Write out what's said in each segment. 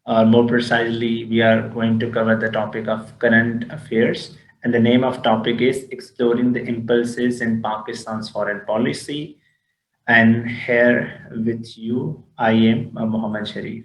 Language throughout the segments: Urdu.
or more precisely, we are going to cover the topic of current affairs. And the name of topic is Exploring the Impulses in Pakistan's Foreign Policy. And here with you, I am Mohammad Sharif.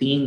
3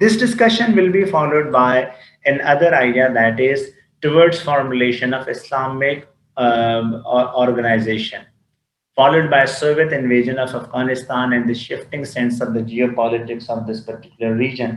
This discussion will be followed by another idea, that is towards formulation of Islamic organization, followed by Soviet invasion of Afghanistan and the shifting sense of the geopolitics of this particular region.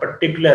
particular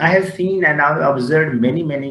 I have seen and I've observed many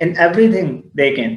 in everything they can.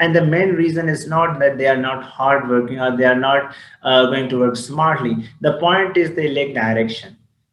And the main reason is not that they are not hard working or they are not going to work smartly. The point is they lack direction.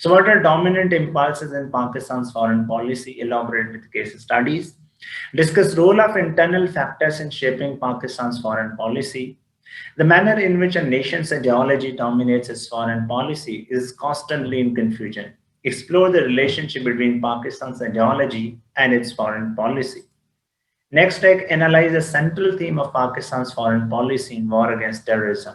So what are dominant impulses in Pakistan's foreign policy? Elaborate with case studies. Discuss role of internal factors in shaping Pakistan's foreign policy. The manner in which a nation's ideology dominates its foreign policy is constantly in confusion. Explore the relationship between Pakistan's ideology and its foreign policy. Next, analyze the central theme of Pakistan's foreign policy in war against terrorism.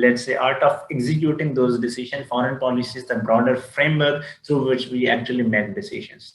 let's say art of executing those decisions. Foreign policy is the broader framework through which we actually make decisions.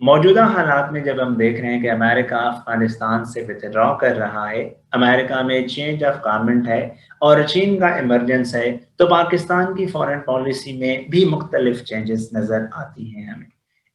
موجودہ حالات میں جب ہم دیکھ رہے ہیں کہ امریکہ افغانستان سے وتھڈرا کر رہا ہے، امریکہ میں چینج آف گورنمنٹ ہے اور چین کا ایمرجنس ہے، تو پاکستان کی فارن پالیسی میں بھی مختلف چینجز نظر آتی ہیں ہمیں۔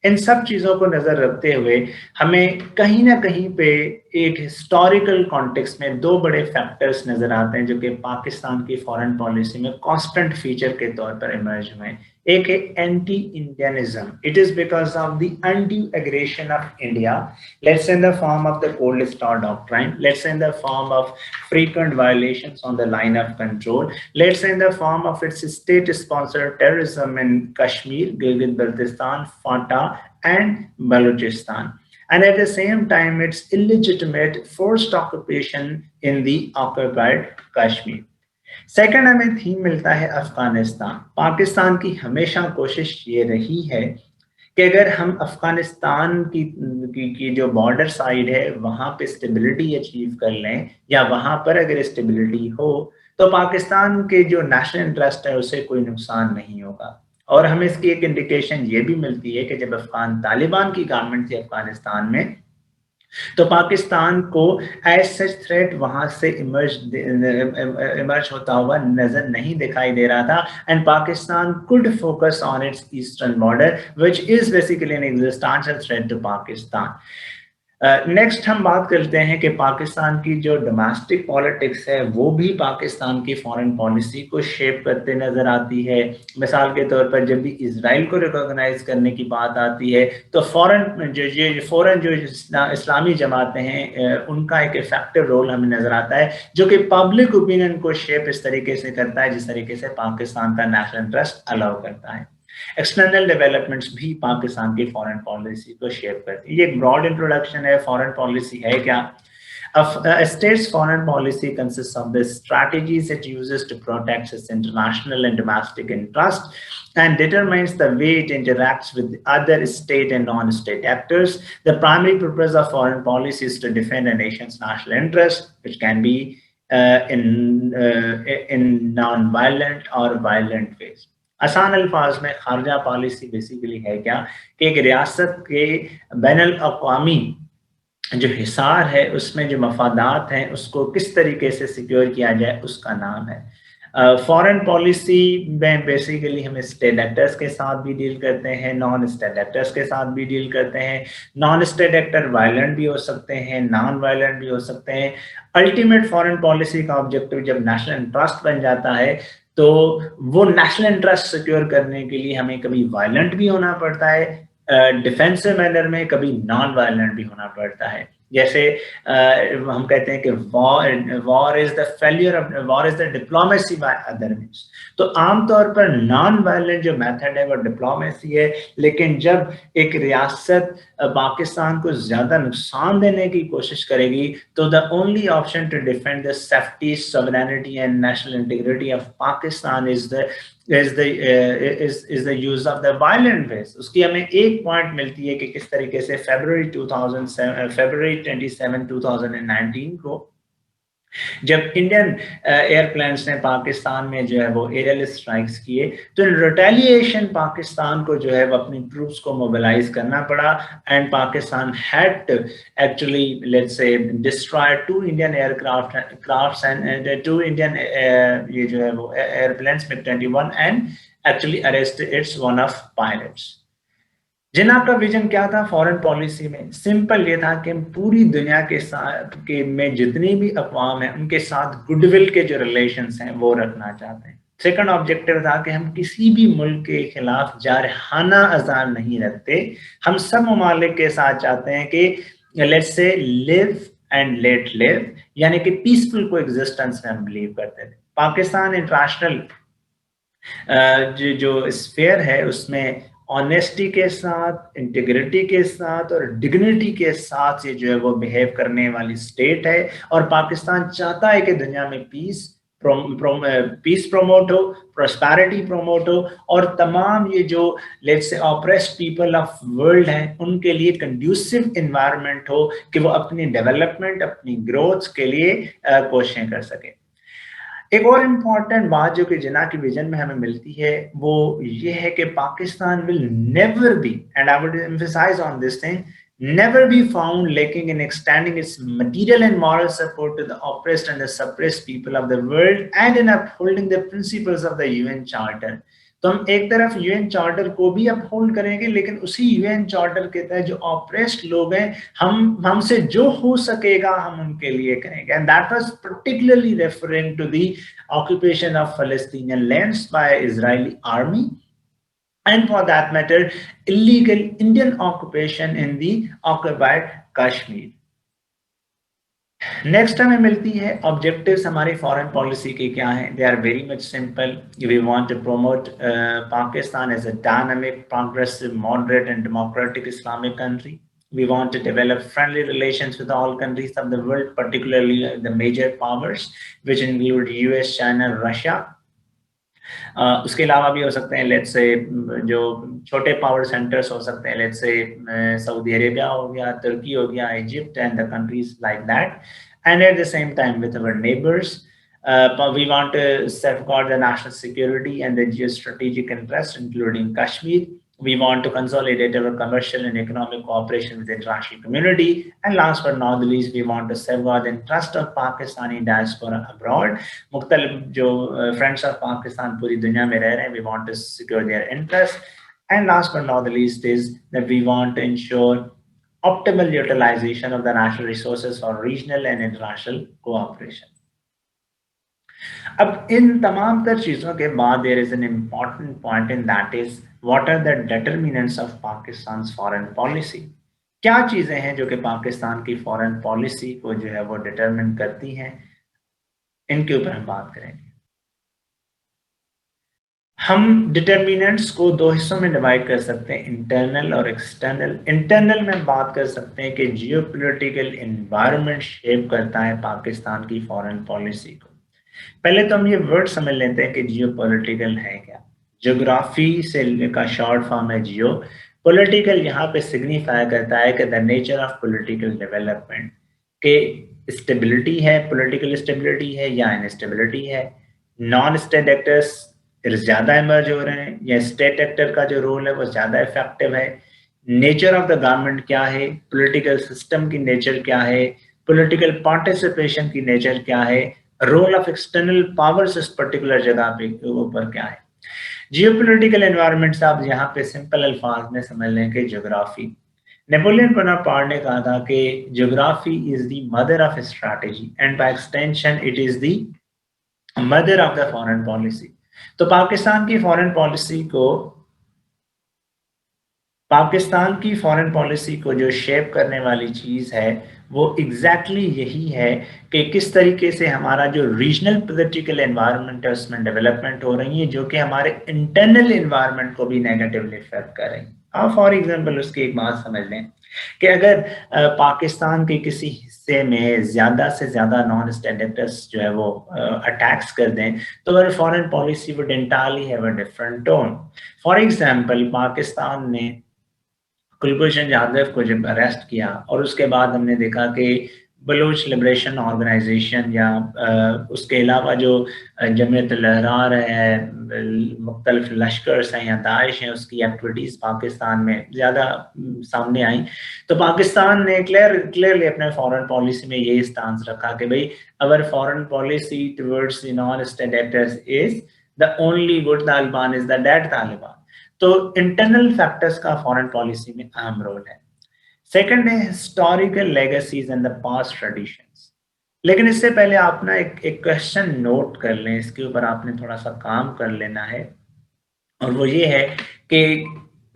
ان سب چیزوں کو نظر رکھتے ہوئے ہمیں کہیں نہ کہیں پہ ایک ہسٹوریکل کانٹیکس میں دو بڑے فیکٹرز نظر آتے ہیں جو کہ پاکستان کی فارن پالیسی میں کانسٹنٹ فیچر کے طور پر ایمرج ہوئے ہیں۔ ایک ہے anti Indianism. It is because of the undue aggression of India, let's say in the form of the Cold Star Doctrine, let's say in the form of frequent violations on the line of control, let's say in the form of its state-sponsored terrorism in Kashmir, Gilgit-Baltistan, FATA, and Balochistan. And at the same time, its illegitimate forced occupation in the occupied Kashmir. Second ہمیں تھیم ملتا ہے افغانستان۔ پاکستان کی ہمیشہ کوشش یہ رہی ہے کہ اگر ہم افغانستان کی جو بارڈر سائڈ ہے وہاں پہ اسٹیبلٹی اچیو کر لیں یا وہاں پر اگر اسٹیبلٹی ہو تو پاکستان کے جو نیشنل انٹرسٹ ہے اسے کوئی نقصان نہیں ہوگا۔ اور ہمیں اس کی ایک انڈیکیشن یہ بھی ملتی ہے کہ جب طالبان کی گورنمنٹ تھی افغانستان میں تو پاکستان کو ایز سچ تھریٹ وہاں سے ایمرج ہوتا ہوا نظر نہیں دکھائی دے رہا تھا، and Pakistan could focus on its eastern border which is basically an existential threat to Pakistan. Next ہم بات کرتے ہیں کہ پاکستان کی جو ڈومیسٹک پالیٹکس ہے وہ بھی پاکستان کی فارن پالیسی کو شیپ کرتے نظر آتی ہے۔ مثال کے طور پر جب بھی اسرائیل کو ریکگنائز کرنے کی بات آتی ہے تو فورن جو اسلامی جماعتیں ہیں ان کا ایک افیکٹو رول ہمیں نظر آتا ہے جو کہ پبلک اوپینین کو شیپ اس طریقے سے کرتا ہے جس طریقے سے پاکستان کا نیشنل انٹرسٹ الاؤ کرتا ہے۔ ایکسٹرنل ڈیولپمنٹس بھی پاکستان کی فارن پالیسی کو شیپ کرتی ہے۔ یہ ایک براڈ انٹروڈکشن ہے۔ فارن پالیسی ہے کیا؟ A state's foreign policy consists of the strategies it uses to protect its international and domestic interests and determines the way it interacts with other state and non-state actors. The primary purpose of foreign policy is to defend a nation's national interest, which can be in non-violent or violent ways. آسان الفاظ میں خارجہ پالیسی بیسیکلی ہے کیا کہ ایک ریاست کے بین الاقوامی جو حصار ہے اس میں جو مفادات ہیں اس کو کس طریقے سے سیکیور کیا جائے اس کا نام ہے۔ فارن پالیسی میں بیسیکلی ہم اسٹیٹ ایکٹرز کے ساتھ بھی ڈیل کرتے ہیں، نان اسٹیٹ ایکٹرز کے ساتھ بھی ڈیل کرتے ہیں۔ نان اسٹیٹ ایکٹر وائلنٹ بھی ہو سکتے ہیں، نان وائلنٹ بھی ہو سکتے ہیں۔ الٹیمیٹ فارن پالیسی کا آبجیکٹو جب نیشنل انٹرسٹ بن جاتا ہے تو وہ نیشنل انٹرسٹ سیکیور کرنے کے لیے ہمیں کبھی وائلنٹ بھی ہونا پڑتا ہے ڈیفینسو مینر میں، کبھی نان وائلنٹ بھی ہونا پڑتا ہے۔ جیسے ہم کہتے ہیں کہ war is the failure of war is the diplomacy by other means, تو عام طور پر نان وائلنٹ جو میتھڈ ہے وہ ڈپلومیسی ہے، لیکن جب ایک ریاست پاکستان کو زیادہ نقصان دینے کی کوشش کرے گی تو the only option to defend the safety sovereignty and national integrity of Pakistan is the use of the violent ways۔ اس کی ہمیں ایک پوائنٹ ملتی ہے کہ کس طریقے سے فیبروری 27 2019 کو جب انڈین ایئرپلینس نے پاکستان میں جو ہے وہ ایریل اسٹرائکس کیے تو ریٹیلیشن پاکستان کو جو ہے وہ اپنی ٹروپس کو موبلائز کرنا پڑا، and Pakistan had actually let's say destroy 2 Indian air crafts and 2 Indian یہ جو ہے وہ airplanes MiG-21 and actually arrest its one of pilots. جناب کا ویژن کیا تھا فارن پالیسی میں؟ سمپل یہ تھا کہ ہم پوری دنیا کے ساتھ میں جتنی بھی اقوام ہیں ان کے ساتھ گڈ ول کے جو ریلیشنز ہیں وہ رکھنا چاہتے ہیں۔ سیکنڈ آبجیکٹو تھا کہ ہم کسی بھی ملک کے خلاف جارحانہ عزائم نہیں رکھتے، ہم سب ممالک کے ساتھ چاہتے ہیں کہ let's say leave and let live, یعنی کہ پیسفل کو ایگزسٹنس میں ہم بلیو کرتے تھے۔ پاکستان انٹرنیشنل جو اسفیئر ہے اس میں آنیسٹی کے ساتھ، انٹیگریٹی کے ساتھ اور ڈگنیٹی کے ساتھ یہ جو ہے وہ بہیو کرنے والی اسٹیٹ ہے، اور پاکستان چاہتا ہے کہ دنیا میں پیس پروموٹ ہو، پراسپیرٹی پروموٹ ہو، اور تمام یہ جو let's say oppressed people of world ہیں ان کے لیے کنڈیوسو انوائرمنٹ ہو کہ وہ اپنی ڈیولپمنٹ، اپنی گروتھ کے لیے کوششیں کر سکیں۔ ایک اور امپورٹنٹ بات جو کہ جناح کی ویژن میں ہمیں ملتی ہے وہ یہ ہے کہ Pakistan will never be, and I would emphasize on this thing, never be found lacking in extending its material and moral support to the oppressed and the suppressed people of the world and in upholding the principles of the UN Charter. تو ہم ایک طرف یو این چارٹر کو بھی اپ ہولڈ کریں گے، لیکن اسی یو این چارٹر کے تحت جو آپریسڈ لوگ ہیں ہم سے جو ہو سکے گا ہم ان کے لیے کریں گے. And that was particularly referring to the occupation of Palestinian lands by Israeli army, and for that matter illegal Indian occupation in the occupied Kashmir. Next ہمیں ملتی ہے آبجیکٹیوز ہماری فارن پالیسی کے کیا ہیں. They are very much simple. We want to promote Pakistan as a dynamic progressive moderate and democratic Islamic country. We want to develop friendly relations with all countries of the world, particularly the major powers, which include US, China, Russia. اس کے علاوہ بھی ہو سکتے ہیں لیٹس سے جو چھوٹے پاور سینٹرز ہو سکتے ہیں، لیٹس سے سعودی عربیہ ہو گیا، ترکی ہو گیا، Egypt and the countries like that. And at the same time with our neighbors, we want to safeguard the national security and the geostrategic interests including Kashmir. We want to consolidate our commercial and economic cooperation with the international community. And last but not the least, we want to safeguard the interest of Pakistani diaspora abroad. مختلف جو friends of Pakistan پوری دنیا میں رہ رہے ہیں, we want to secure their interest. And last but not the least is that we want to ensure optimal utilization of the national resources for regional and international cooperation. اب ان تمام تر چیزوں کے بعد there is an important point and that is what are the determinants of Pakistan's foreign policy. کیا چیزیں ہیں جو کہ پاکستان کی فورن پالیسی کو جو ہے وہ ڈٹرمن کرتی ہیں، ان کے اوپر ہم بات کریں گے. ہم ڈٹرمیننٹس کو دو حصوں میں ڈیوائڈ کر سکتے ہیں، انٹرنل اور ایکسٹرنل. انٹرنل میں بات کر سکتے ہیں کہ جیو پولیٹیکل انوائرمنٹ شیپ کرتا ہے پاکستان کی فورن پالیسی کو. پہلے تو ہم یہ ورڈ سمجھ لیتے ہیں کہ جیو پولیٹیکل ہے کیا. جغرافی سے کا شارٹ فارم ہے جیو. پولیٹیکل یہاں پہ سگنیفائی کرتا ہے کہ the nature of political development, کہ اسٹیبلٹی ہے، پولیٹیکل اسٹیبلٹی ہے یا انسٹیبلٹی ہے. نان اسٹیٹ ایکٹرس زیادہ ایمرج ہو رہے ہیں یا اسٹیٹ ایکٹر کا جو رول ہے وہ زیادہ افیکٹو ہے. نیچر آف دا گورنمنٹ کیا ہے، پولیٹیکل سسٹم کی نیچر کیا ہے، پولیٹیکل پارٹیسپیشن کی نیچر کیا ہے، رول آف ایکسٹرنل پاورز اس پرٹیکولر جگہ پہ اوپر کیا ہے. جیو پولیٹیکل انوائرمنٹ صاحب یہاں پہ سمپل الفاظ میں سمجھ لیں کہ جغرافی. نیپولین بوناپارٹ نے کہا تھا کہ جغرافی is the mother of strategy and by extension it is the mother of the foreign policy. تو پاکستان کی فارن پالیسی کو جو شیپ کرنے والی چیز ہے وہ ایگزیکٹلی یہی ہے کہ کس طریقے سے ہمارا جو ریجنل پولیٹیکل انوائرمنٹ ہے اس میں ڈیولپمنٹ ہو رہی ہے جو کہ ہمارے انٹرنل انوائرمنٹ کو بھی نیگیٹیولی افیکٹ کر رہی ہیں. آپ فار ایگزامپل اس کی ایک بات سمجھ لیں کہ اگر پاکستان کے کسی حصے میں زیادہ سے زیادہ نان اسٹیٹ ایکٹرس جو ہے وہ اٹیکس کر دیں تو اگر foreign policy would entirely have a different tone. For example Pakistan نے کلبھوشن جادو کو جب اریسٹ کیا اور اس کے بعد ہم نے دیکھا کہ بلوچ لبریشن آرگنائزیشن یا اس کے علاوہ جو جمعیت الاحرار ہے، مختلف لشکرز ہیں یا داعش ہیں، اس کی ایکٹیویٹیز پاکستان میں زیادہ سامنے آئیں. تو پاکستان نے کلیئرلی اپنے فارن پالیسی میں یہی اسٹانس رکھا کہ بھئی our foreign policy towards the non-state actors is the only good Taliban is the dead Taliban. تو انٹرنل فیکٹرز کا فارن پالیسی میں اہم رول ہے. سیکنڈ ہے historical legacies and the past traditions. لیکن اس سے پہلے آپ نا ایک کوشچن نوٹ کر لیں، اس کے اوپر آپ نے تھوڑا سا کام کر لینا ہے، اور وہ یہ ہے کہ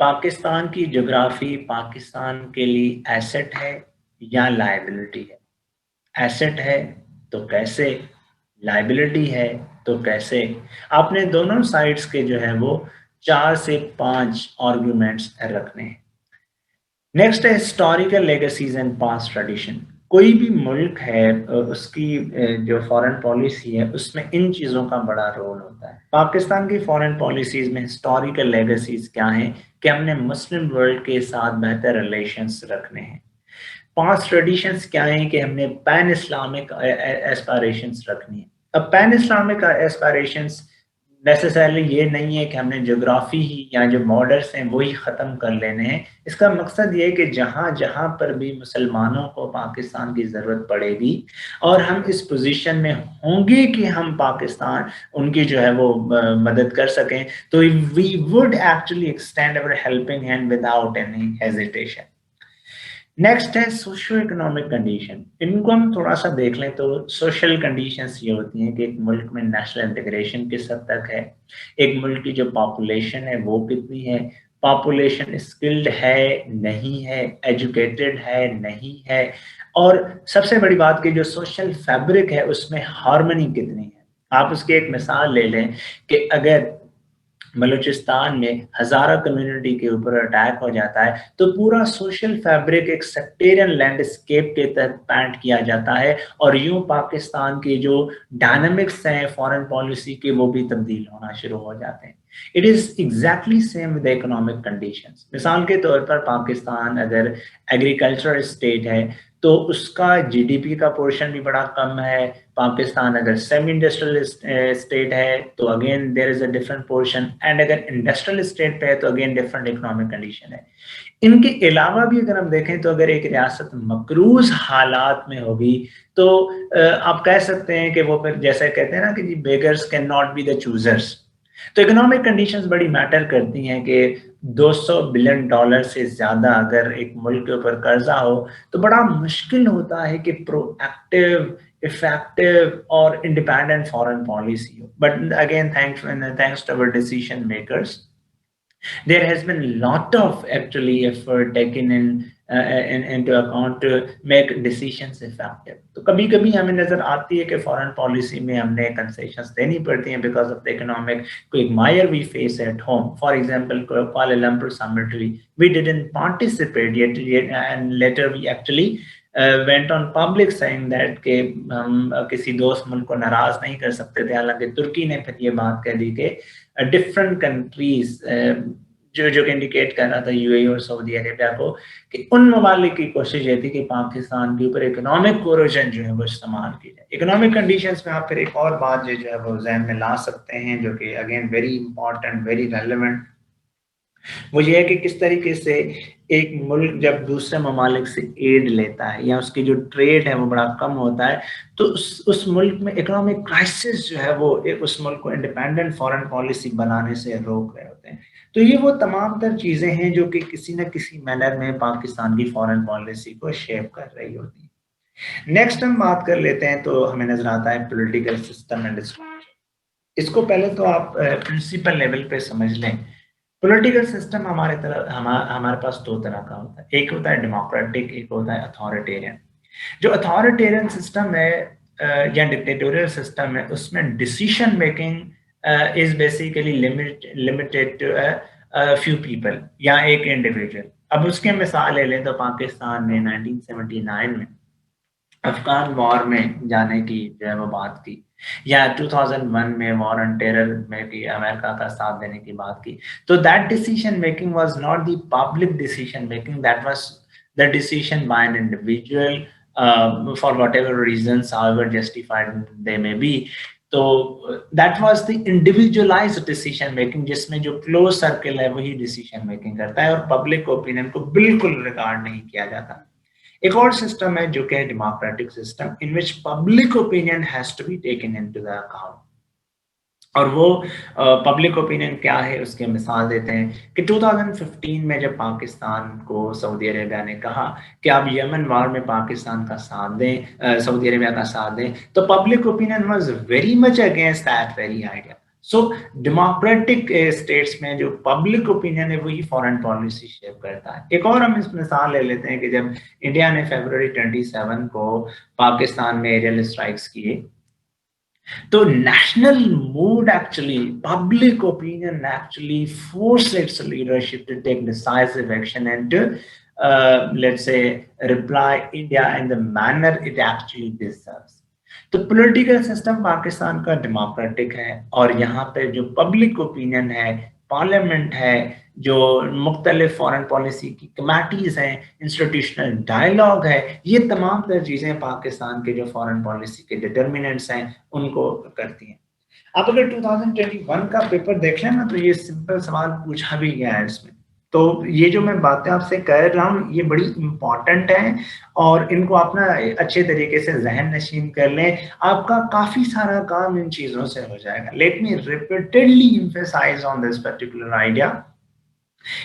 پاکستان کی جغرافی پاکستان کے لیے ایسٹ ہے یا لائبلٹی ہے. ایسٹ ہے تو کیسے، لائبلٹی ہے تو کیسے. آپ نے دونوں سائڈز کے جو ہے وہ 4 سے 5 آرگومنٹس رکھنے ہیں. نیکسٹ ہے historical legacies and past tradition. کوئی بھی ملک ہے اس کی جو فارن پالیسی ہے اس میں ان چیزوں کا بڑا رول ہوتا ہے. پاکستان کی فارن پالیسیز میں ہسٹوریکل لیگیسیز کیا ہیں کہ ہم نے مسلم ورلڈ کے ساتھ بہتر ریلیشنز رکھنے ہیں. پاسٹ ٹریڈیشنز کیا ہیں کہ ہم نے پین اسلامک ایسپائریشنز رکھنی ہیں. پین اسلامک ایسپائریشنس نیسسرلی یہ نہیں ہے کہ ہم نے جغرافی ہی یا جو بارڈرس ہیں وہی ختم کر لینے ہیں. اس کا مقصد یہ ہے کہ جہاں جہاں پر بھی مسلمانوں کو پاکستان کی ضرورت پڑے گی اور ہم اس پوزیشن میں ہوں گے کہ ہم پاکستان ان کی جو ہے وہ مدد کر سکیں, تو we would actually extend our helping hand without any hesitation. Next ہے سوشو اکنامک کنڈیشن. ان کو ہم تھوڑا سا دیکھ لیں تو سوشل کنڈیشنز یہ ہوتی ہیں کہ ایک ملک میں نیشنل انٹیگریشن کس حد تک ہے, ایک ملک کی جو پاپولیشن ہے وہ کتنی ہے, پاپولیشن اسکلڈ ہے نہیں ہے, ایجوکیٹڈ ہے نہیں ہے, اور سب سے بڑی بات کہ جو سوشل فیبرک ہے اس میں ہارمنی کتنی ہے. آپ اس کی ایک مثال لے لیں کہ اگر بلوچستان میں ہزارہ کمیونٹی کے اوپر اٹیک ہو جاتا ہے تو پورا سوشل فیبرک ایک سیکٹیرین لینڈسکیپ کے تحت پینٹ کیا جاتا ہے, اور یوں پاکستان کے جو ڈائنامکس ہیں فارن پالیسی کے وہ بھی تبدیل ہونا شروع ہو جاتے ہیں. It is exactly same with economic conditions. مثال کے طور پر پاکستان اگر ایگریکلچرل اسٹیٹ ہے تو اس کا جی ڈی پی کا پورشن بھی بڑا کم ہے. پاکستان اگر سیمی انڈسٹریل اسٹیٹ ہے تو again there is a different portion, and اگر انڈسٹریل اسٹیٹ پہ ہے تو اگین ڈفرنٹ اکنامک کنڈیشن ہے. ان کے علاوہ بھی اگر ہم دیکھیں تو اگر ایک ریاست مقروض حالات میں ہوگی تو آپ کہہ سکتے ہیں کہ وہ پھر جیسے کہتے ہیں نا کہ جی beggars can not be the choosers. تو اکنامک کنڈیشنز بڑی میٹر کرتی ہیں کہ $200 بلین سے زیادہ اگر ایک ملک کے اوپر قرضہ ہو تو بڑا مشکل ہوتا ہے کہ پرو ایکٹیو, effective اور independent foreign policy. But again, thanks to our decision makers, there has been a lot of actually effort taken into account to make decisions effective. تو کبھی کبھی ہمیں نظر آتی ہے کہ فارن پالیسی میں ہم نے کنسیشنز دینی پڑتی ہیں because of the economic quagmire we face at home. For example, Kuala Lumpur Summit, we didn't participate yet, and later we actually went on public saying that کہ ہم کسی دوست ملک کو ناراض نہیں کر سکتے تھے. حالانکہ ترکی نے پھر یہ بات کہہ دی کہ ڈفرنٹ کنٹریز جو انڈیکیٹ کر رہا تھا یو اے ای اور سعودی عربیہ کو کہ ان ممالک کی کوشش یہ تھی کہ پاکستان کے اوپر اکنامک کوروجن جو ہے وہ استعمال کی جائے. اکنامک کنڈیشنز میں آپ پھر ایک اور بات جو ہے وہ ذہن میں لا سکتے ہیں جو کہ again very important, very relevant, وہ یہ ہے کہ کس طریقے سے ایک ملک جب دوسرے ممالک سے ایڈ لیتا ہے یا اس کی جو ٹریڈ ہے وہ بڑا کم ہوتا ہے تو اس ملک میں اکنامک کرائسس جو ہے وہ اس ملک کو انڈیپینڈنٹ فارن پالیسی بنانے سے روک رہے ہوتے ہیں. تو یہ وہ تمام تر چیزیں ہیں جو کہ کسی نہ کسی مینر میں پاکستان کی فارن پالیسی کو شیپ کر رہی ہوتی ہیں. نیکسٹ ہم بات کر لیتے ہیں تو ہمیں نظر آتا ہے پولیٹیکل سسٹم اینڈ اسٹرکچر. اس کو پہلے تو آپ پرنسپل لیول پہ سمجھ لیں. پولیٹیکل سسٹم ہمارے پاس دو طرح کا ہوتا ہے, ایک ہوتا ہے ڈیموکریٹک, ایک ہوتا ہے اتھارٹیرین. جو اتھارٹیرین سسٹم ہے یا ڈکٹیٹوریل سسٹم ہے اس میں decision making is basically limited to few people یا ایک انڈیویجول. اب اس کے مثال لے لیں تو پاکستان میں 1979 میں افغان وار میں جانے کی جو ہے وہ بات کی, یا 2001 میں وار آن ٹیرر میں بھی امریکہ کا ساتھ دینے کی بات کی. تو that decision making was not the public decision making, that was the decision by an individual for whatever reasons, however justified they may be. تو that was the individualized decision making جس میں جو close circle ہے وہی decision making کرتا ہے اور public opinion کو بالکل ریکارڈ نہیں کیا جاتا. ایک اور سسٹم ہے جو کہ democratic system in which public opinion has to be taken into the account. اور وہ پبلک اوپینین کیا ہے اس کے مثال دیتے ہیں کہ 2015 میں جب پاکستان کو سعودی عربیہ نے کہا کہ آپ یمن وار میں پاکستان کا ساتھ دیں, سعودی عربیہ کا ساتھ دیں, تو public opinion was very much against that very idea. So democratic states میں جو پبلک اوپینین ہے وہی فارن پالیسی شیپ کرتا ہے. ایک اور ہم اس مثال لے لیتے ہیں کہ جب انڈیا نے فیبروری 27 کو پاکستان میں ایریل اسٹرائکس کیے تو national mood actually, public opinion actually force its leadership to take decisive action and to let's say reply India in the manner it actually deserves. تو پولیٹیکل سسٹم پاکستان کا ڈیموکریٹک ہے اور یہاں پہ جو پبلک اوپینین ہے, پارلیمنٹ ہے, جو مختلف فارن پالیسی کی کمیٹیز ہیں، انسٹیٹیوشنل ڈائلاگ ہے، یہ تمام تر چیزیں پاکستان کے جو فارن پالیسی کے ڈٹرمنٹس ہیں ان کو کرتی ہیں۔ آپ اگر 2021 کا پیپر دیکھ لیں نا تو یہ سمپل سوال پوچھا بھی گیا ہے اس میں، تو یہ جو میں باتیں آپ سے کہہ رہا ہوں یہ بڑی امپورٹنٹ ہیں اور ان کو آپ نا اچھے طریقے سے ذہن نشین کر لیں، آپ کا کافی سارا کام ان چیزوں سے ہو جائے گا۔ Let me repeatedly emphasize on this particular idea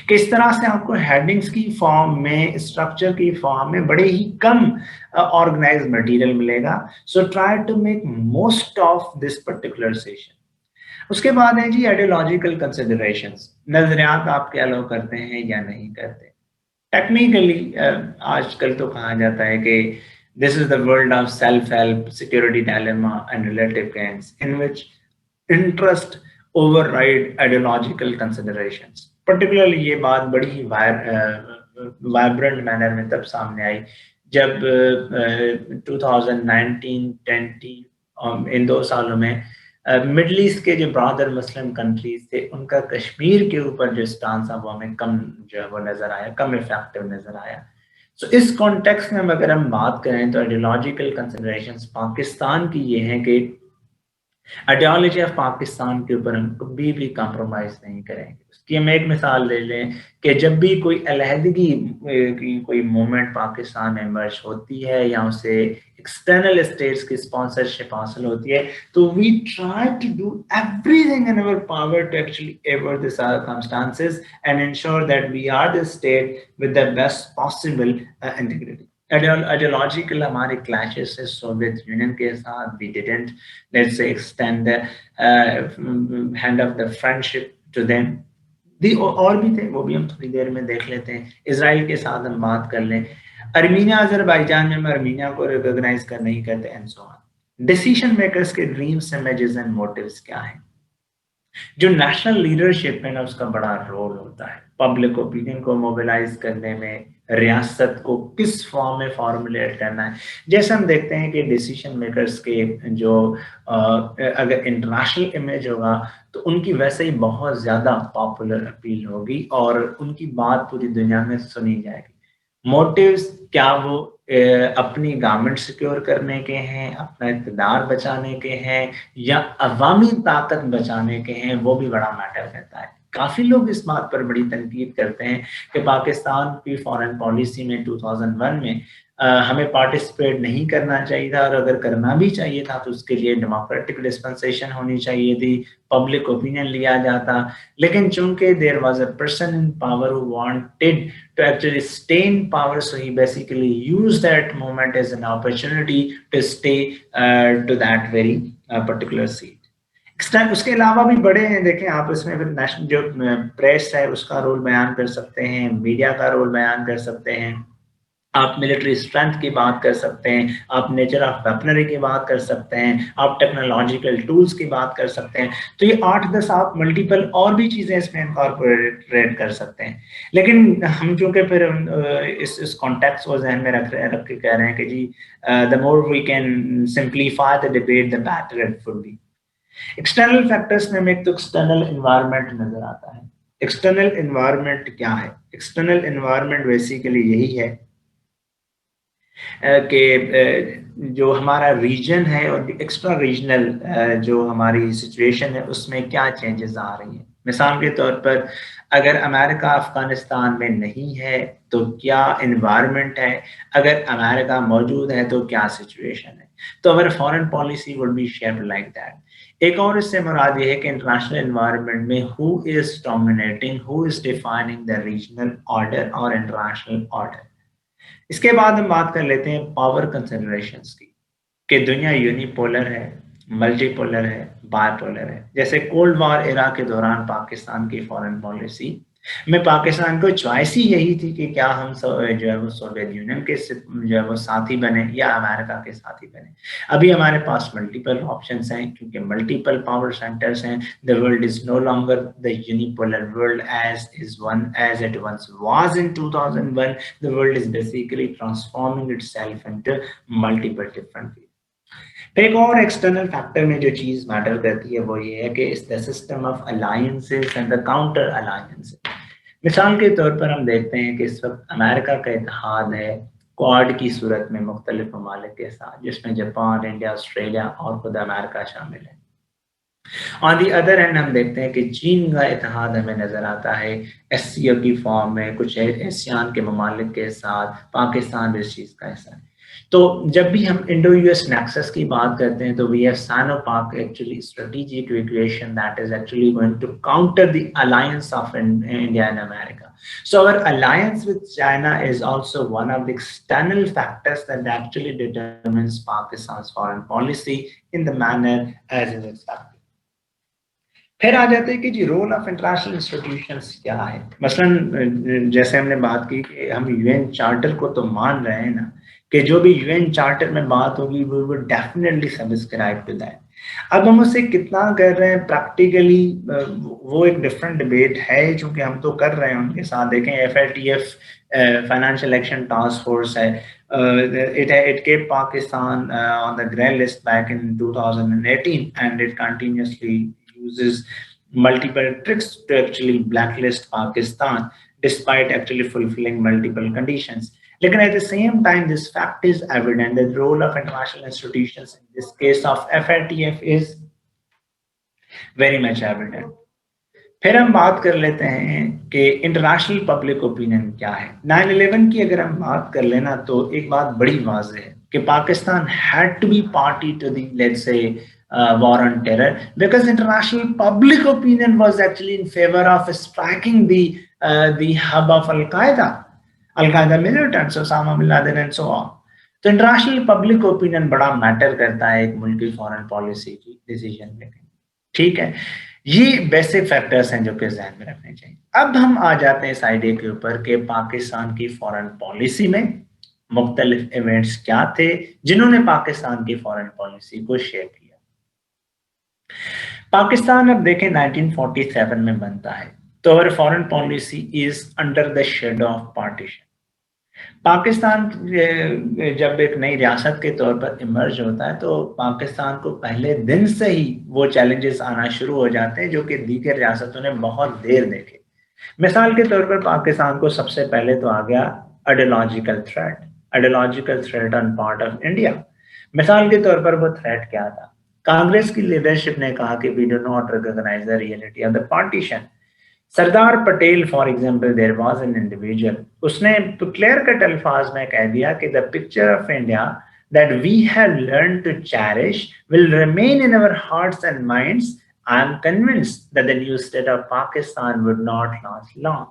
کہ اس طرح سے آپ کو ہیڈنگز کی فارم میں، اسٹرکچر کی فارم میں بڑے ہی کم آرگنائز مٹیریل ملے گا، so try to make most of this particular session. اس کے بعد ہے جی آئیڈیولوجیکل کنسیڈریشنز، نظریات آپ کے الاؤ کرتے ہیں یا نہیں کرتے۔ ٹیکنیکلی آج کل تو کہا جاتا ہے کہ this is the world of self help, security dilemma and relative gains in which interest override ideological considerations. Particularly یہ بات بڑی ہی وائبرنٹ مینر میں تب سامنے آئی جب 2019-20 ان 2 سالوں میں مڈل ایسٹ کے جو برادر مسلم کنٹریز تھے ان کا کشمیر کے اوپر جو اسٹانس تھا وہ ہمیں کم جو ہے وہ نظر آیا، کم افیکٹو نظر آیا۔ سو اس کانٹیکس میں اگر ہم بات کریں تو آئیڈیولوجیکل کنسیڈریشنز پاکستان کی یہ ہیں کہ آئیڈیالوجی آف پاکستان کے اوپر ہم کبھی بھی کمپرومائز نہیں کریں گے۔ اس کی ہم ایک مثال لے لیں کہ جب بھی کوئی علیحدگی کی کوئی موومنٹ پاکستان میں ایمرج ہوتی ہے یا اسے ایکسٹرنل اسٹیٹس کی اسپانسرشپ حاصل ہوتی ہے تو we try to do everything in our power to actually avert the circumstances and ensure that we are the state with the best possible integrity۔ Ideological ہمارے کلیشز سے سوویت یونین کے ساتھ we didn't let's say extend the hand of the friendship to them۔ اور بھی تھے، وہ بھی ہم تھوڑی دیر میں دیکھ لیتے ہیں۔ اسرائیل کے ساتھ ہم بات کر لیں، ارمینیا آذربائیجان میں ہم ارمینیا کو ریکگنائز کر نہیں کرتے and so on. Decision makers کے ڈریمز، امیجز اینڈ موٹیوز کیا ہیں؟ جو نیشنل لیڈرشپ ہے نا اس کا بڑا رول ہوتا ہے پبلک اوپینین کو موبلائز کرنے میں، ریاست کو کس فارم میں فارمولیٹ کرنا ہے۔ جیسے ہم دیکھتے ہیں کہ ڈیسیشن میکرز کے جو اگر انٹرنیشنل امیج ہوگا تو ان کی ویسے ہی بہت زیادہ پاپولر اپیل ہوگی اور ان کی بات پوری دنیا میں سنی جائے گی۔ موٹیوز کیا وہ اپنی گورنمنٹ سیکیور کرنے کے ہیں، اپنا اقتدار بچانے کے ہیں یا عوامی طاقت بچانے کے ہیں، وہ بھی بڑا میٹر کرتا ہے۔ کافی لوگ اس بات پر بڑی تنقید کرتے ہیں کہ پاکستان کی فارن پالیسی میں 2001 میں ہمیں پارٹیسپیٹ نہیں کرنا چاہیے تھا، اور اگر کرنا بھی چاہیے تھا تو اس کے لیے ڈیموکریٹک ڈسپنسیشن ہونی چاہیے تھی، پبلک اوپینین لیا جاتا۔ لیکن چونکہ there was a person in power who wanted to actually stay in power, so he basically used that moment as an opportunity to stay to that very particular seat۔ اس کے علاوہ بھی بڑے ہیں، دیکھیں آپ اس میں نیشنل جو پریس ہے اس کا رول بیان کر سکتے ہیں، میڈیا کا رول بیان کر سکتے ہیں، آپ ملٹری اسٹرینتھ کی بات کر سکتے ہیں، آپ نیچر آف ویپنری کی بات کر سکتے ہیں، آپ ٹیکنالوجیکل ٹولز کی بات کر سکتے ہیں۔ تو یہ 8-10 آپ ملٹیپل اور بھی چیزیں اس میں انکارپوریٹ کر سکتے ہیں۔ لیکن ہم چونکہ پھر اس کانٹیکس کو ذہن میں رکھ کے کہہ رہے ہیں کہ جی the more we can simplify the debate the better it would be۔ External factors میں ایک تو ایکسٹرنل انوائرمنٹ نظر آتا ہے۔ ایکسٹرنل انوائرمنٹ کیا ہے؟ ایکسٹرنل انوائرمنٹ بیسیکلی یہی ہے کہ جو ہمارا ریجن ہے اور ایکسٹرا ریجنل جو ہماری سچویشن ہے اس میں کیا چینجز آ رہی ہیں۔ مثال کے طور پر اگر امریکہ افغانستان میں نہیں ہے تو کیا انوائرمنٹ ہے، اگر امریکہ موجود ہے تو کیا سچویشن ہے۔ تو اگر foreign policy would be shaped like that. ایک اور اس سے مراد یہ ہے کہ انٹرنیشنل انوائرمنٹ میں who is dominating, who is defining the regional order اور انٹرنیشنل آرڈر۔ اس کے بعد ہم بات کر لیتے ہیں پاور کنسیڈریشنز کی، کہ دنیا یونی پولر ہے، ملٹی پولر ہے، بائی پولر ہے۔ جیسے کولڈ وار ایرا کے دوران پاکستان کی فارن پالیسی میں پاکستان کو چوائس ہی یہی تھی کہ کیا ہم جو ہے وہ سوویت یونین کے جو ہے وہ ساتھی بنے یا امریکہ کے ساتھی بنے۔ ابھی ہمارے پاس ملٹیپل آپشنس ہیں کیونکہ ملٹیپل پاور سینٹرز ہیں۔ The world is no longer the unipolar world as it once was in 2001۔ The world is basically transforming itself into multiple different ways۔ ایک اور ایکسٹرنل فیکٹر میں جو چیز میٹر کرتی ہے وہ یہ ہے کہ is the system of alliances and the counter alliances. مثال کے طور پر ہم دیکھتے ہیں کہ اس وقت امریکہ کا اتحاد ہے کوڈ کی صورت میں مختلف ممالک کے ساتھ، جس میں جاپان، انڈیا، آسٹریلیا اور خود امریکہ شامل ہے۔ آن دی ادر اینڈ ہم دیکھتے ہیں کہ چین کا اتحاد ہمیں نظر آتا ہے ایس سی او کی فارم میں کچھ ایسیان کے ممالک کے ساتھ، پاکستان بھی اس چیز کا حصہ ہے۔ تو جب بھی ہم انڈو یو ایس نیکسس کی بات کرتے ہیں تو وی have Sino Pak actually strategic equation that is actually going to counter the alliance of India and America. So our alliance with China is also one of the external factors that actually determines Pakistan's foreign policy in the manner as is expected. پھر آ جاتے ہیں کہ جی رول آف انٹرنیشنل انسٹیٹیوشنس کیا ہے۔ مثلاً جیسے ہم نے بات کی کہ ہم یو این چارٹر کو تو مان رہے ہیں نا کہ جو بھی یو این چارٹر میں بات ہوگی we would definitely subscribe to that۔ اب ہم اسے کتنا کر رہے ہیں پریکٹیکلی وہ ایک ڈفرینٹ ڈبیٹ ہے، چونکہ ہم تو کر رہے ہیں ان کے ساتھ۔ دیکھیں F L T F financial action task force ہے، it kept Pakistan on the grey list back in 2018 and it continuously uses multiple tricks to actually blacklist Pakistan despite actually fulfilling multiple conditions. Lekin at the same time, this fact is evident that the role of international institutions in this case of FATF is very much evident. پھر ہم بات کر لیتے ہیں کہ انٹرنیشنل پبلک اوپینین کیا ہے۔ 9/11 کی اگر ہم بات کر لینا تو ایک بات بڑی واضح ہے کہ Pakistan had to be party to the let's say war on terror because international public opinion was actually in favor of striking the hub of Al-Qaeda militants, Osama bin Laden and so on۔ تو انٹرنیشنل پبلک اوپینین بڑا میٹر کرتا ہے ایک ملک کی فارن پالیسی کی ڈیسیژن میکنگ، ٹھیک ہے۔ یہ بیسک فیکٹرز ہیں جو کہ ذہن میں رکھنے چاہیے۔ اب ہم آ جاتے ہیں اس آئیڈیا کے اوپر کہ پاکستان کی فارن پالیسی میں مختلف ایونٹس کیا تھے جنہوں نے پاکستان کی فارن پالیسی کو شیپ کیا۔ پاکستان اب دیکھیں 1947 میں بنتا ہے تو اور foreign policy is under the shadow of partition. Pakistan جب ایک نئی ریاست کے طور پر ایمرج ہوتا ہے تو پاکستان کو پہلے دن سے ہی وہ چیلنجز آنا شروع ہو جاتے ہیں جو کہ دیگر ریاستوں نے بہت دیر دیکھے۔ مثال کے طور پر پاکستان کو سب سے پہلے تو آ گیا ideological threat on part of India. مثال کے طور پر وہ تھریٹ کیا تھا؟ کانگریس کی لیڈرشپ نے کہا کہ we do not recognize the reality of the partition۔ Sardar Patel for example there was an individual, اس نے کلیئر کٹ الفاظ میں کہہ دیا کہ the picture of India that we have learn to cherish will remain in our hearts and minds. I am convinced that the new state of Pakistan would not last long۔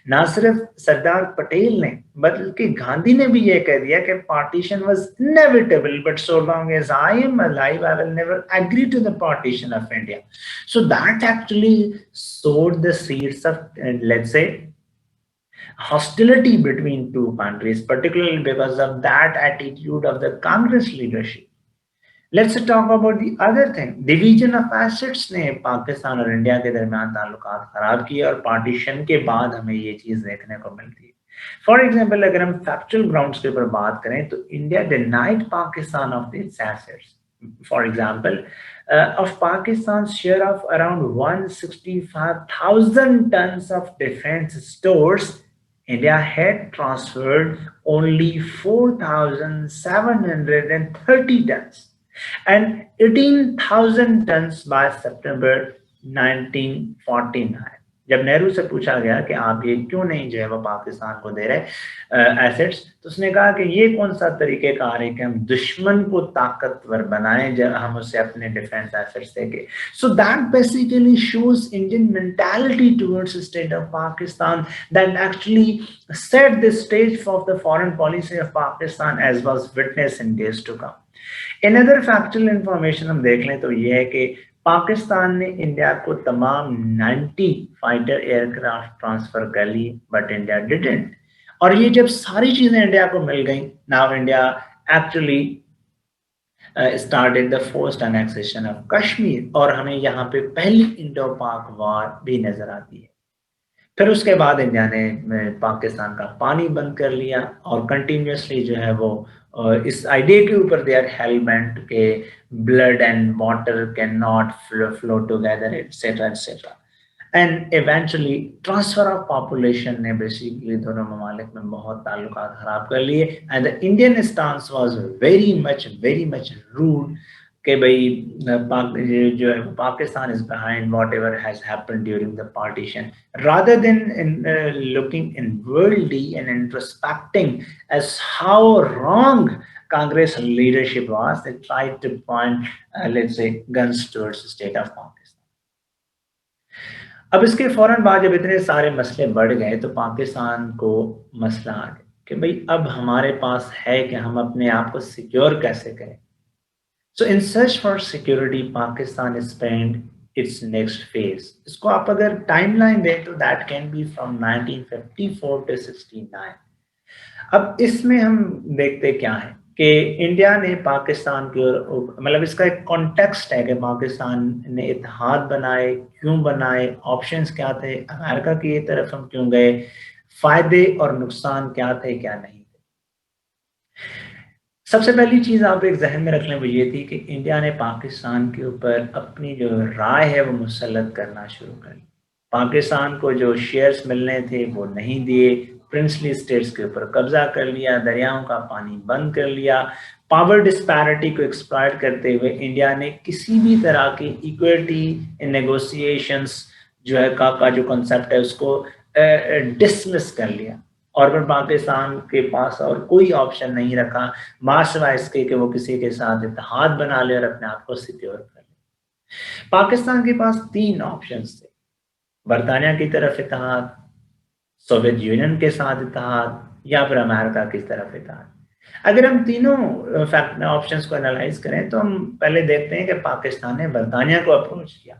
نہ صرف سردار پٹیل نے بلکہ گاندھی نے بھی یہ کہہ دیا کہ partition was inevitable but so long as I am alive I will never agree to the partition of India۔ So that actually sowed the seeds of let's say hostility between two countries, particularly because of that attitude of the Congress leadership۔ Let's talk about the other thing۔ Division of assets نے پاکستان اور انڈیا کے درمیان تعلقات خراب کیے اور پارٹیشن کے بعد ہمیں یہ چیز دیکھنے کو ملتی ہے۔ فار ایگزامپل اگر ہم فیکچوئل گراؤنڈس کے اوپر بات کریں تو India denied Pakistan of its assets. For example of Pakistan's share of around 165,000 tons of defense stores, India had transferred only 4,730 tons and 18,000 tons by September 1949۔ جب نہرو سے پوچھا گیا کہ آپ یہ کیوں نہیں جو ہے وہ پاکستان کو دے رہے ایسٹس، تو اس نے کہا کہ یہ کون سا طریقہ کار ہے کہ ہم دشمن کو طاقتور بنائیں جب ہم اسے اپنے ڈیفینس ایسٹس دے کے۔ So that basically shows Indian mentality towards state of Pakistan that actually set the stage of the foreign policy of Pakistan as was witnessed in days to come۔ another factual information ہم دیکھ لیں تو یہ ہے کہ پاکستان نے انڈیا کو تمام 90 فائٹر ایئر کرافٹ ٹرانسفر کر لی بٹ انڈیا ڈیڈنٹ۔ اور یہ جب ساری چیزیں انڈیا کو مل گئیں، now India actually started the forced annexation of Kashmir, اور ہمیں یہاں پہ پہلی انڈو پاک وار بھی نظر آتی ہے۔ پھر اس کے بعد انڈیا نے پاکستان کا پانی بند کر لیا اور کنٹینیوسلی جو ہے وہ اس آئیڈیا کے اوپر دے آر ہیل بینٹ کہ blood and water can not flow together etcetera etcetera. And eventually transfer of population نے بیسیکلی دونوں ممالک میں بہت تعلقات خراب کر لیے and the Indian stance was very much rule کہ بھائی جو ہے Pakistan is behind whatever has happen during the partition rather than looking inwardly and introspecting as how wrong Congress leadership was, they tried to point, let's say, guns towards the state of Pakistan. اب اس کے فوراً بعد جب اتنے سارے مسئلے بڑھ گئے تو پاکستان کو مسئلہ آ گیا کہ بھائی اب ہمارے پاس ہے کہ ہم اپنے آپ کو سیکیور کیسے کریں. So in search for security Pakistan spend its next phase. اس کو آپ اگر ٹائم لائن دیں تو that can be from 1954 to 69. اب اس میں ہم دیکھتے کیا ہے کہ انڈیا نے پاکستان کی مطلب اس کا ایک کانٹیکسٹ ہے کہ پاکستان نے اتحاد بنائے، کیوں بنائے، آپشنز کیا تھے، امریکہ کی طرف ہم کیوں گئے، فائدے اور نقصان کیا تھے کیا نہیں تھے. سب سے پہلی چیز آپ ایک ذہن میں رکھ لیں وہ یہ تھی کہ انڈیا نے پاکستان کے اوپر اپنی جو رائے ہے وہ مسلط کرنا شروع کر لی. پاکستان کو جو شیئرز ملنے تھے وہ نہیں دیے، پرنسلی اسٹیٹس کے اوپر قبضہ کر لیا، دریاؤں کا پانی بند کر لیا. پاور ڈسپیرٹی کو ایکسپلائٹ کرتے ہوئے انڈیا نے کسی بھی طرح کی ایکویٹی ان نیگوسیشنز جو ہے کا جو کنسیپٹ ہے اس کو ڈسمس کر لیا، اور پھر پاکستان کے پاس اور کوئی آپشن نہیں رکھا ماسوائے اس کے کہ وہ کسی کے ساتھ اتحاد بنا لے اور اپنے آپ کو سیکیور کر لے. پاکستان کے پاس 3 آپشنز تھے: برطانیہ کی طرف اتحاد، سوویت یونین کے ساتھ اتحاد، یا پھر امریکہ کی طرف اتحاد. اگر ہم تینوں آپشنز کو انالائز کریں تو ہم پہلے دیکھتے ہیں کہ پاکستان نے برطانیہ کو اپروچ کیا،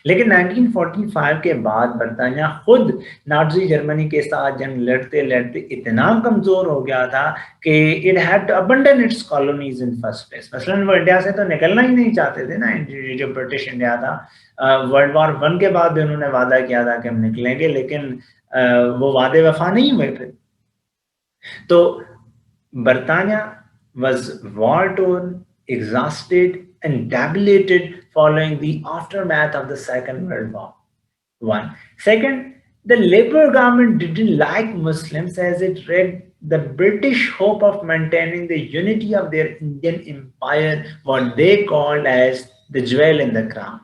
لیکن 1945 کے بعد برطانیہ خود نازی جرمنی کے ساتھ جنگ لڑتے لڑتے اتنا کمزور ہو گیا تھا کہ it had to abandon its colonies in first place. مثلاً وہ انڈیا سے تو نکلنا ہی نہیں چاہتے تھے نا. جو برٹش انڈیا تھا ورلڈ وار 1 کے بعد بھی انہوں نے وعدہ کیا تھا کہ ہم نکلیں گے، لیکن وہ وعدے وفا نہیں ہوئے پھر. تو برطانیہ was war torn, exhausted and debilitated following the aftermath of the Second World War. One. Second, the Labour government didn't like Muslims as it read the British hope of maintaining the unity of their Indian empire, what they called as the jewel in the crown.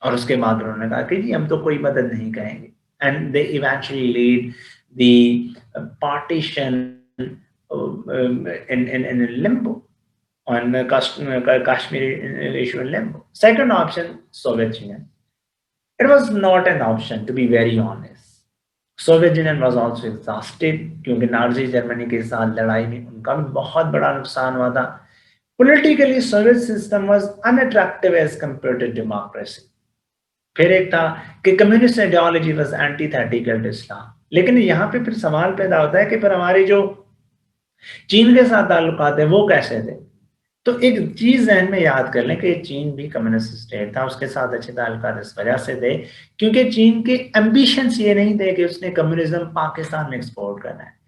اور اس کے بعد انہوں نے کہا کہ جی ہم تو کوئی مدد نہیں کریں گے. And they eventually lead the partition in limbo, on Kashmir issue in limbo. Second option, Soviet Union. It was not an option, to be very honest. Soviet Union was also exhausted کیونکہ نازی جرمنی کے ساتھ لڑائی میں ان کا بھی بہت بڑا نقصان ہوا تھا. Politically, Soviet system was unattractive as compared to democracy. پھر ایک تھا کہ communist ideology was antithetical to Islam. لیکن یہاں پہ پھر سوال پیدا ہوتا ہے کہ پھر ہماری جو چین کے ساتھ تعلقات ہیں وہ کیسے تھے. تو ایک چیز ذہن میں یاد کر لیں کہ چین بھی کمیونسٹ اسٹیٹ تھا، اس کے ساتھ اچھے تعلقات اس وجہ سے تھے کیونکہ چین کے ایمبیشنس یہ نہیں تھے کہ اس نے کمیونزم پاکستان میں ایکسپورٹ کرنا ہے.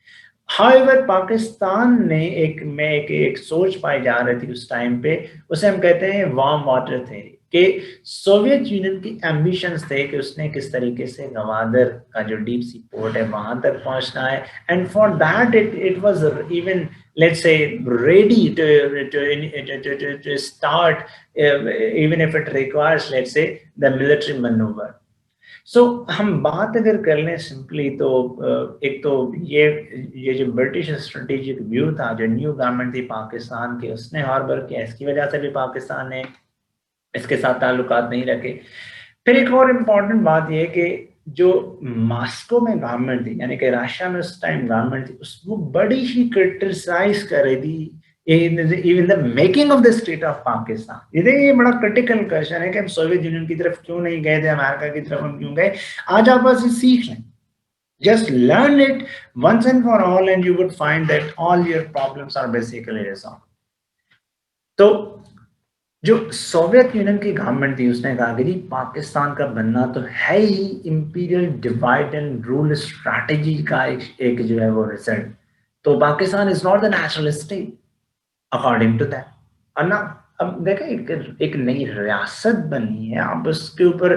However, پاکستان نے ایک سوچ پائی جا رہی تھی اس ٹائم پہ، اسے ہم کہتے ہیں وارم واٹر تھیوری، کہ سوویت یونین کی ایمبیشنز تھے کہ اس نے کس طریقے سے گوادر کا جو ڈیپ سی پورٹ ہے وہاں تک پہنچنا ہے. And for that it was even let's say ready to start even if it requires let's say the military manoeuvre. سو ہم بات اگر کر لیں سمپلی تو ایک تو یہ جو برٹش اسٹریٹجک ویو تھا، جو نیو گورنمنٹ تھی پاکستان کے، اس نے ہاربر کیا، اس کی وجہ سے بھی پاکستان نے اس کے ساتھ تعلقات نہیں رکھے. پھر ایک اور امپورٹنٹ بات یہ کہ جو ماسکو میں گورنمنٹ تھی، یعنی کہ راشیا میں اس ٹائم گورنمنٹ تھی، وہ بڑی ہی کرٹیسائز کر رہی تھی even the making of the state of Pakistan. یہ بڑا کرٹیکل کوشچن ہے کہ ہم سوویت یونین کی طرف کیوں نہیں گئے تھے، امریکہ کی طرف ہم کیوں گئے. آج آپ بس سیکھ لیں، just learn it once and for all and you would find that all your problems are basically resolved. تو جو سوویت یونین کی گورنمنٹ تھی اس نے کہا کہ جی پاکستان کا بننا تو ہے ہی imperial divide and rule strategy کا ایک جو ہے وہ ریزلٹ. تو Pakistan is not the national state according to that. اور نا اب دیکھیں ایک نئی ریاست بنی ہے، اب اس کے اوپر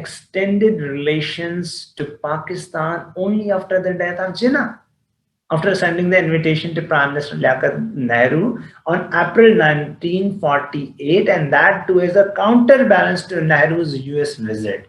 extended relations to Pakistan only after the death of Jinnah, after sending the invitation to Prime Minister Liaquat Nehru on April 1948, and that too as a counterbalance to Nehru's US visit.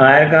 America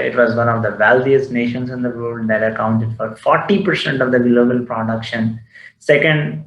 it was one of the wealthiest nations in the world that accounted for 40% of the global production. Second,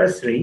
cursory,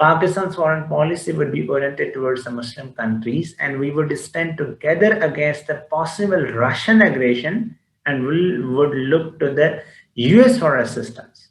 Pakistan's foreign policy would be oriented towards the Muslim countries and we would stand together against the possible Russian aggression and would look to the US for assistance।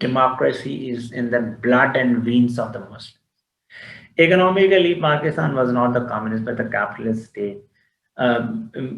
democracy is in the blood and veins of the Muslims। Economically, Pakistan was not the communist but the capitalist state।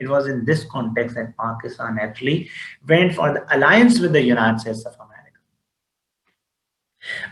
It was in this context that Pakistan actually went for the alliance with the United States of America।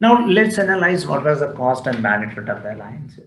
Now let's analyze what was the cost and benefit of the alliances।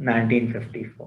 1954,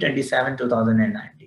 27, 2019।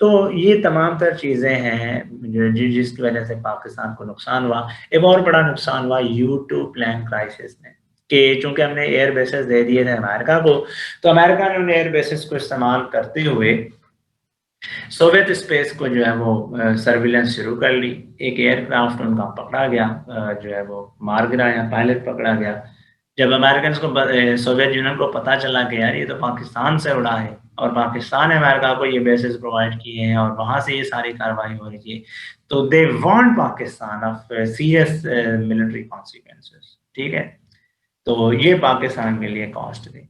تو یہ تمام تر چیزیں ہیں جس کی وجہ سے پاکستان کو نقصان ہوا. ایک اور بڑا نقصان ہوا U2 پلان کرائسس میں، کہ چونکہ ہم نے ایئر بیسز دے دیے تھے امریکہ کو، تو امریکہ نے ان ایئر بیسز کو استعمال کرتے ہوئے سوویت اسپیس کو جو ہے وہ سرویلنس شروع کر لی. ایک ایئر کرافٹ ان کا پکڑا گیا، جو ہے وہ مار گرایا، پائلٹ پکڑا گیا. جب امریکنس کو سوویت یونین کو پتا چلا کہ یار یہ تو پاکستان سے اڑا ہے اور پاکستان نے امریکہ کو یہ بیسز پرووائڈ کیے ہیں اور وہاں سے یہ ساری کاروائی ہو رہی ہے، تو they want Pakistan of serious military consequences. ٹھیک ہے، تو یہ پاکستان کے لیے کاسٹ تھی.